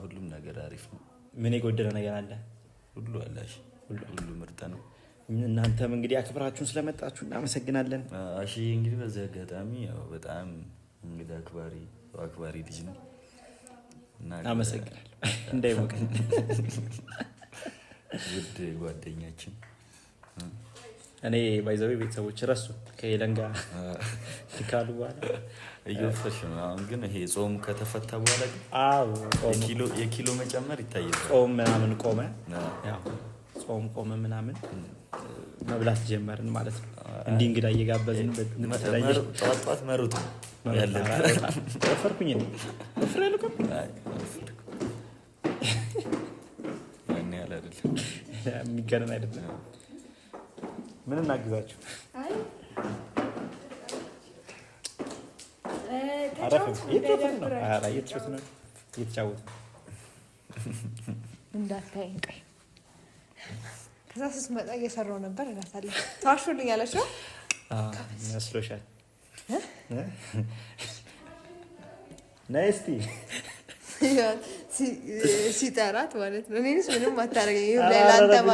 ሁሉም ነገር አሪፍ ነው።
ምን የጎደለ ነገር አለ?
ሁሉ አላሽ ሁሉ ምርጥ ነው።
እናንተም እንግዲህ አክብራችሁን ስለመጣችሁ እናመሰግናለን።
እሺ እንግዲህ በዚህ አጋጣሚ ያው በጣም እንግዲህ አክባሪ ልጅ ነው እና
አመሰግናለሁ። እንዳይሞቀኝ
ውድ ጓደኛችን
እኔ ባይዘው ቤተሰቦች ረሱ ከሄለን ጋር ካሉ በኋላ
እየወፈርሽ ነው። አሁን ግን ይሄ ጾም ከተፈታ በኋላ የኪሎ መጨመር ይታያል።
ጾም ምናምን ቆመ፣ ያው ጾም ቆመ ምናምን መብላት ጀመርን ማለት ነው። እንዲህ እንግዳ እየጋበዝን
ጠዋት መሩጥ
ወፈርኩኝ ነው ወፍር ያልኩ
ያን ያህል አይደለም፣
የሚገርም አይደለም። ምን እናግዛችሁ?
እንዳታይኝ ቆይ። ከዛ ስትመጣ እየሰራሁ ነበር እላታለሁ። ታሹልኝ አለች ነው
መስሎሻል? ነይ እስኪ
ሲጠራት ማለት ነው። እኔስ ምንም አታደርገኝ ላንተማ።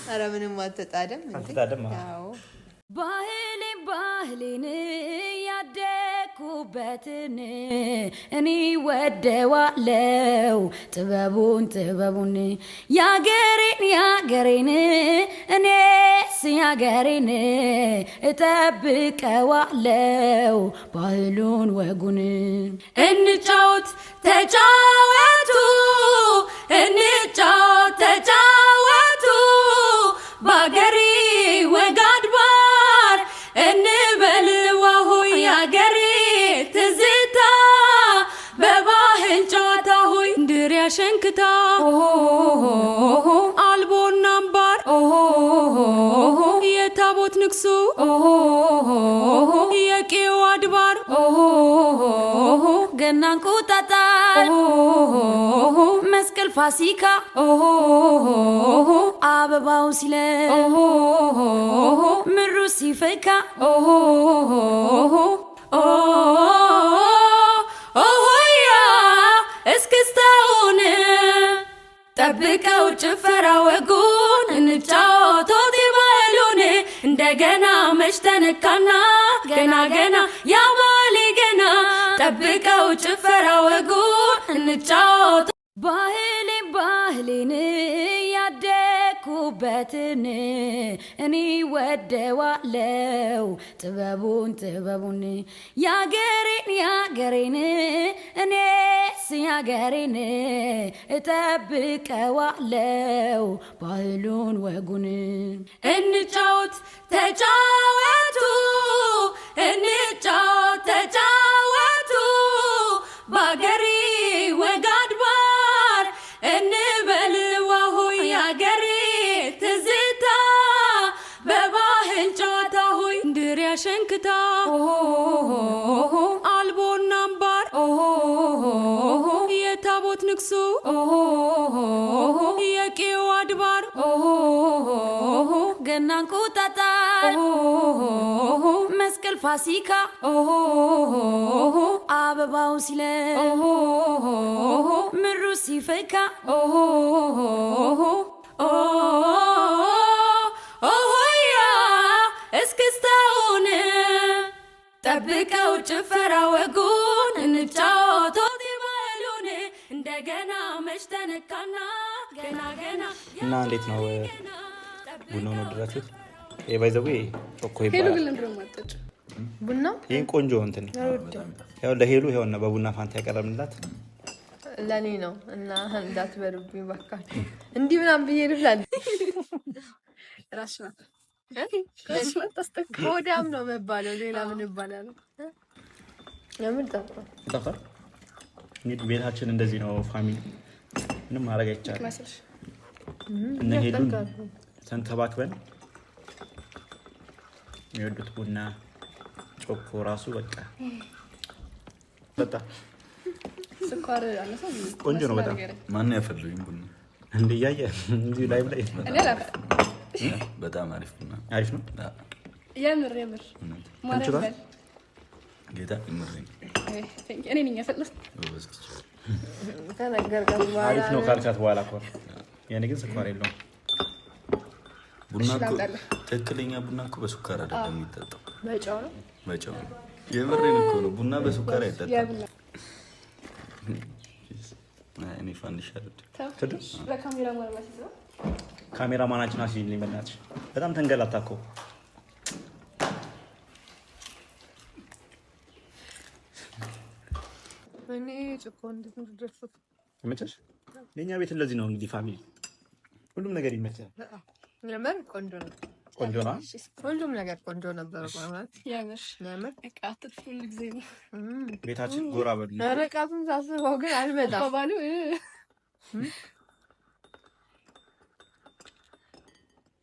ኧረ ምንም አትጣደም
ባህሌን ያደኩበትን እኔ ወደዋለው ጥበቡን ያገሬን እኔስ ያገሬን እጠብቀዋለው ባህሉን ወጉን። እንጫወት ተጫወቱ ባገሬ ወግ አድባር እንበል ዋሆይ ያገሬ ትዝታ በባህል ጨዋታ ሆይ እንድሪያ ሸንክታ አልቦና አምባር የታቦት ንግሱ የቄው አድባር ገና እንቁጣጣሽ መስቀል ፋሲካ አበባው ሲለይ ምሩ ሲፈካ ኦሆያ እስክስታውን ጠብቀው ጭፈራ ወጉን እንጫወቶት ይበሉን እንደገና መች ተነካና ገና ያባሌ ገና ጠብቀው ጭፈራ ወጉን እንጫወት ባህሌን ያደኩበትን እኔ ወደዋለው ጥበቡን ያገሬን እኔስ ያገሬን እጠብቀዋለው ባህሉን ወጉን። እንጫወት ተጫወቱ ሸንክታ አልቦና አምባር የታቦት ንግሱ የቄው አድባር ገና እንቁጣጣሽ መስቀል ፋሲካ አበባው ሲለይ ምሩ ሲፈካ ኦሆያ እስክስታውን ጠብቀው ጭፈራ ወጉን እንጫወቶት ይባሉን እንደገና መች ተነካና ገና
እና እንዴት ነው ቡናውን ወደዳችሁት? ይሄ ባይዘው ቾኮ ይባላል
ቡና።
ይሄን ቆንጆ እንትን ያው ለሄሉ ይሄውና በቡና ፋንታ ያቀረብንላት
ለኔ ነው እና እንዳትበሉብኝ ባካችሁ። እንዲህ ምናምን ብዬ ልብላል ራስና ሆዳም ነው መባለው። ሌላ ምን ይባላል? ለምን
ጠፋ? እንግዲህ ቤታችን እንደዚህ ነው ፋሚሊ፣ ምንም ማድረግ አይቻልም። እና ሄሉን ተንከባክበን የሚወዱት ቡና ጮኮ ራሱ በቃ
ስኳር አነሳ
ቆንጆ ነው በጣም።
ማን ያፈልኝ ቡና
እንደያየ እንዴ ላይቭ ላይ
በጣም አሪፍ ቡና
አሪፍ ነው።
የምር
እንችላለን
ጌታ ይመረኝ።
እኔ ነኝ ያፈለስ
አሪፍ ነው ካልካት በኋላ እኮ ያኔ ግን ስኳር የለውም።
ቡና እኮ ትክክለኛ ቡና እኮ በስኳር አይደለም የሚጠጣው፣ በጨው ነው። የምሬን እኮ ነው። ቡና በስኳር አይጠጣም። እኔ ፋንዲሽ አይደል ካሜራማናችን አሲልኝ በእናትሽ በጣም ተንገላታ እኮ።
እኔ ጭቆ እንደምትደርሱት
ይመችሽ። የኛ ቤት እንደዚህ ነው እንግዲህ ፋሚሊ፣ ሁሉም ነገር ይመቻል።
የምር ቆንጆ ነው።
ቆንጆ ነው።
ሁሉም ነገር ቆንጆ ነበር ማለት
የምር እቃት ሁሉ ጊዜ ነው
ቤታችን ጎራ በሉ።
ረቃቱን ሳስበው ግን አልመጣም ባሉ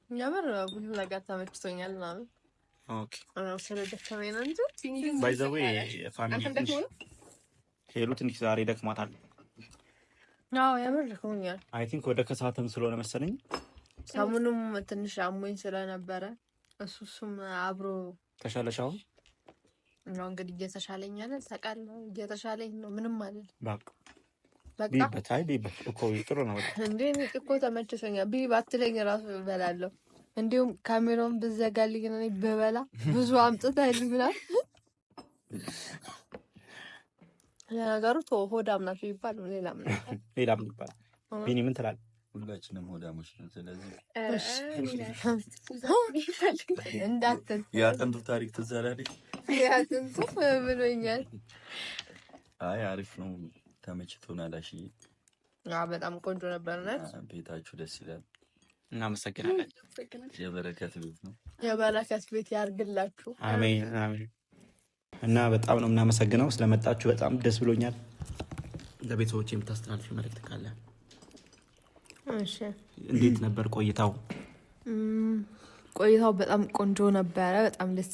የምር ሁሉ ነገር ተመችቶኛል ምናምን።
ኦኬ
ስለደከመኝ ነው እንጂ
ባይ ዘ ዌይ ፋሚሊ ሄሉ ትንሽ ዛሬ ደክማታል።
አዎ የምር ደክሞኛል።
አይ ቲንክ ወደ ከሰዓትም ስለሆነ መሰለኝ
ሰሙኑም ትንሽ አሞኝ ስለነበረ እሱም አብሮ
ተሻለሻው
ነው እንግዲህ እየተሻለኝ አይደል? ታውቃለህ እየተሻለኝ ነው። ምንም ማለት
በቃ ቢበታይ ቢበት እኮ ጥሩ ነው
እንዴ። እኔ እኮ ተመችቶኛል። ባትለኝ እራሱ እበላለሁ። እንዲሁም ካሜራውን ብዘጋልኝ እኔ በበላ ብዙ አምጥተህልኝ ምናምን። ለነገሩ ሆዳም ናቸው ይባል ሌላም
ይባል። ቢኒ ምን ትላለህ?
ሁላችንም ሆዳሞች ነን። ስለዚህ
እንዳትል
የአጥንቱ ታሪክ ትዝ አላለኝ።
የአጥንቱ ብሎኛል።
አይ አሪፍ ነው፣ ተመችቶናል። እሺ
በጣም ቆንጆ ነበር።
ቤታችሁ ደስ ይላል።
እናመሰግናለን።
የበረከት ቤት ነው።
የበረከት ቤት ያርግላችሁ።
አሜን አሜን። እና በጣም ነው የምናመሰግነው ስለመጣችሁ፣ በጣም ደስ ብሎኛል። ለቤተሰቦች የምታስተላልፊ መልእክት ካለ?
እሺ
እንዴት ነበር ቆይታው?
ቆይታው በጣም ቆንጆ ነበረ። በጣም ደስ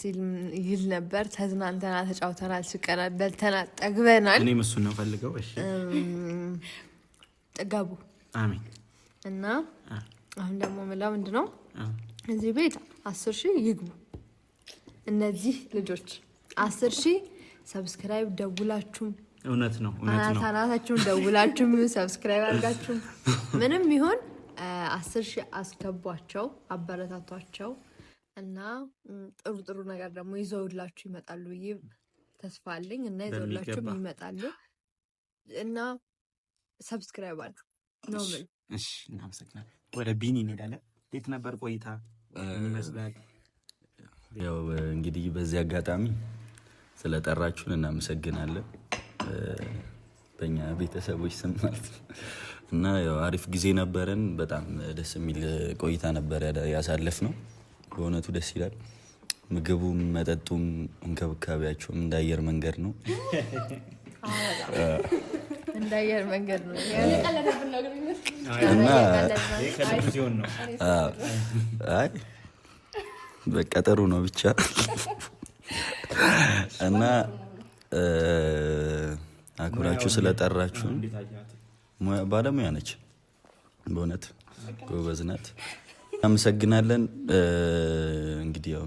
ይል ነበር። ተዝናንተናል፣ ተጫውተናል፣ ስቀናል፣ በልተናል፣ ጠግበናል።
እኔም እሱን ነው ፈልገው። እሺ
ጥገቡ።
አሜን።
እና አሁን ደግሞ ምንድነው ምንድነው እዚህ ቤት 10,000 ይግቡ እነዚህ ልጆች 10,000 ሰብስክራይብ ደውላችሁም
እውነት ነው
አናታችሁን ደውላችሁም ሰብስክራይብ አድርጋችሁም ምንም ይሁን 10,000 አስገቧቸው፣ አበረታቷቸው እና ጥሩ ጥሩ ነገር ደግሞ ይዘውላችሁ ይመጣሉ ብዬ ተስፋ አለኝ እና ይዘውላችሁ ይመጣሉ እና ሰብስክራይብ አድርጉ ነው ምን።
እሺ እናመሰግናለን። ወደ ቢኒ እንሄዳለን። እንዴት ነበር ቆይታ? ይመስላል
ያው እንግዲህ በዚህ አጋጣሚ ስለጠራችሁን እናመሰግናለን በእኛ ቤተሰቦች ስም ማለት ነው። እና ያው አሪፍ ጊዜ ነበረን። በጣም ደስ የሚል ቆይታ ነበር ያሳለፍነው። በእውነቱ ደስ ይላል። ምግቡም መጠጡም እንክብካቤያቸውም እንዳየር መንገድ ነው።
እንዳየር መንገድ ነው
እና አይ በቃ ጥሩ ነው ብቻ እና አክብራችሁ ስለጠራችሁ ባለሙያ ነች፣ በእውነት ጎበዝ ናት። እናመሰግናለን። እንግዲህ ያው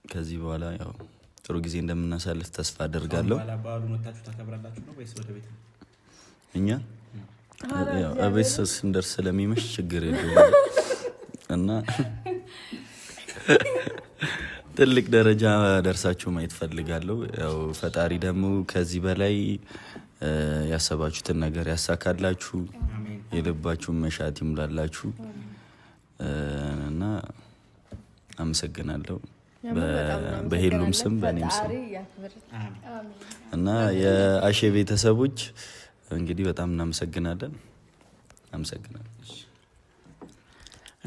ከዚህ በኋላ ያው ጥሩ ጊዜ እንደምናሳልፍ ተስፋ አደርጋለሁ። እኛ ያው እቤት ስንደርስ ስለሚመሽ ችግር የለውም እና ትልቅ ደረጃ ደርሳችሁ ማየት ፈልጋለሁ። ያው ፈጣሪ ደግሞ ከዚህ በላይ ያሰባችሁትን ነገር ያሳካላችሁ፣ የልባችሁን መሻት ይሙላላችሁ እና አመሰግናለሁ በሄሉም ስም በእኔም ስም እና የአሼ ቤተሰቦች እንግዲህ በጣም እናመሰግናለን።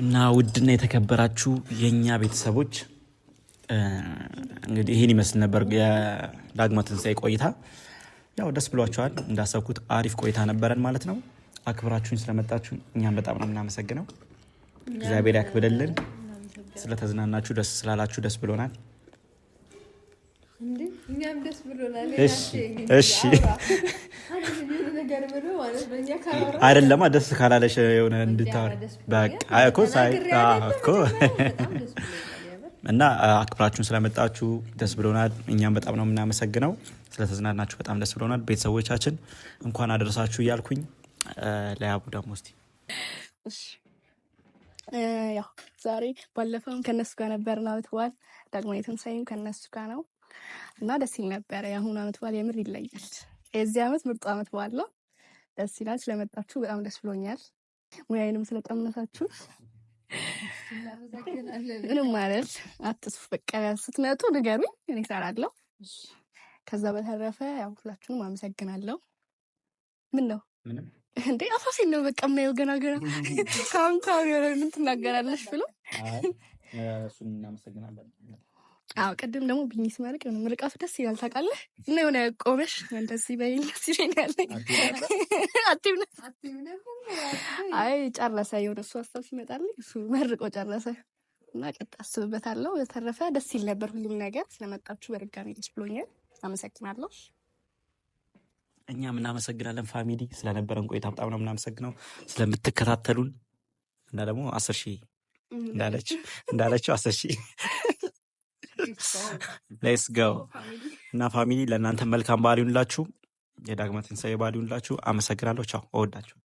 እና ውድና የተከበራችሁ የኛ ቤተሰቦች እንግዲህ ይህን ይመስል ነበር የዳግማ ትንሣኤ ቆይታ። ያው ደስ ብሏችኋል፣ እንዳሰብኩት አሪፍ ቆይታ ነበረን ማለት ነው። አክብራችሁኝ ስለመጣችሁ እኛም በጣም ነው የምናመሰግነው። እግዚአብሔር ያክብደልን። ስለተዝናናችሁ ደስ ስላላችሁ ደስ ብሎናል።
እኛም ደስ ብሎናል።
እሺ አይደለማ ደስ ካላለሽ የሆነ እንድታወር በቃ እኮ እና አክብራችሁን ስለመጣችሁ ደስ ብሎናል። እኛም በጣም ነው የምናመሰግነው። ስለተዝናናችሁ በጣም ደስ ብሎናል። ቤተሰቦቻችን እንኳን አደረሳችሁ እያልኩኝ ለያቡ ደግሞ እስቲ
ያው ዛሬ ባለፈውም ከነሱ ጋር ነበርን ዓመት በዓል፣ ዳግማዊ ትንሣኤም ከነሱ ጋር ነው እና ደስ ይል ነበረ። የአሁኑ ዓመት በዓል የምር ይለያል። የዚህ ዓመት ምርጡ ዓመት በዓል ነው። ደስ ይላል። ስለመጣችሁ በጣም ደስ ብሎኛል። ሙያዬንም ስለቀመሳችሁ ምንም ማለት አትስፉ። በቃ ስትመጡ ንገሩኝ፣ እኔ እሰራለሁ። ከዛ በተረፈ ያው ሁላችሁንም አመሰግናለሁ። ምን ነው እንዴ አፋሴን ነው በቃ የማየው ገና ካሁን የሆነ ምን ትናገራለሽ ብሎ
እሱን እናመሰግናለን።
አዎ ቅድም ደግሞ ቢኒ ሲመርቅ የሆነ ምርቃቱ ደስ ይላል ታውቃለህ። እና የሆነ ቆመሽ እንደዚህ በይኝ ሲለኛል። አይ ጨረሰ፣ የሆነ እሱ ሀሳብ ሲመጣልኝ እሱ መርቆ ጨረሰ እና ቀጥ አስብበታለሁ። በተረፈ ደስ ይል ነበር ሁሉም ነገር። ስለመጣችሁ በድጋሚ ደስ ብሎኛል። አመሰግናለሁ።
እኛም እናመሰግናለን ፋሚሊ፣ ስለነበረን ቆይታ በጣም ነው የምናመሰግነው ስለምትከታተሉን እና ደግሞ 10,000 እንዳለችው 10,000 ሌትስ ጎ እና ፋሚሊ ለእናንተ መልካም በዓል ይሁንላችሁ። የዳግማ ትንሣኤ በዓል ይሁንላችሁ። አመሰግናለሁ። ቻው። እወዳችሁ።